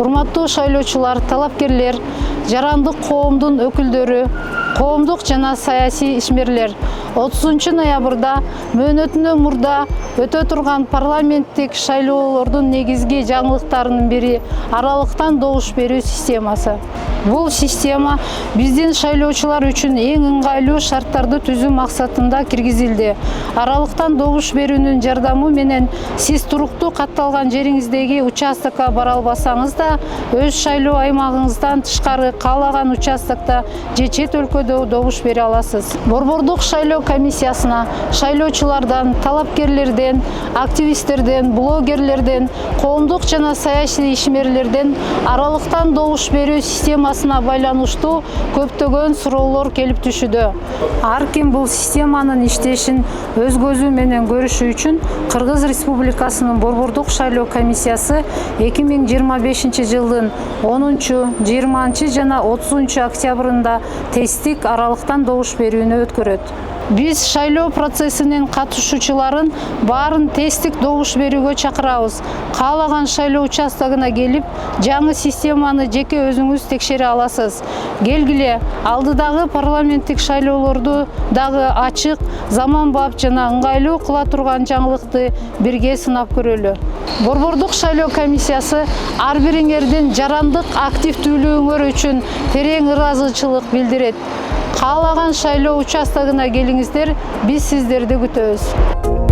Урматтуу шайлоочулар, талапкерлер, жарандык коомдун өкүлдөрү, коомдук жана саясий ишмерлер, 30 ноябрда мөөнөтүнөн мурда өтө турган парламенттик шайлоолордун негизги жаңылыктарынын бири аралыктан добуш берүү системасы. Бул система биздин шайлоочулар үчүн эң ыңгайлуу шарттарды түзүү максатында киргизилди. Аралыктан добуш берүүнүн жардамы менен сиз туруктуу катталган жериңиздеги участокко бара албасаңыз да, өз шайлоо аймагыңыздан тышкары каалаган участокто же чет өлкөдө добуш бере аласыз. Борбордук шайлоо комиссиясына шайлоочулардан, талапкерлерден, активисттерден, блогерлерден, коомдук жана саясий ишмерлерден аралыктан добуш берүү системасына байланыштуу көптөгөн суроолор келип түшүүдө. Ар ким бул системанын иштешин өз көзү менен көрүшү үчүн Кыргыз Республикасынын Борбордук шайлоо комиссиясы 2025 жылдын 10-20 жана 30 октябрында тесттик аралыктан добуш берүүнү өткөрөт. Биз шайлоо процессинин катышуучуларын баарын тесттик добуш берүүгө чакырабыз. Каалаган шайлоо участогуна келип, жаңы системаны жеке өзүңүз текшере аласыз. Келгиле, алдыдагы парламенттик шайлоолорду дагы ачык, заманбап жана ыңгайлуу кыла турган жаңылыкты бирге сынап көрөлү. Борбордук шайлоо комиссиясы ар бириңердин жарандык активдүүлүгүңөр үчүн терең ыраазычылык билдирет. Каалаган шайлоо участогуна келиңиздер, биз сиздерди күтөбүз.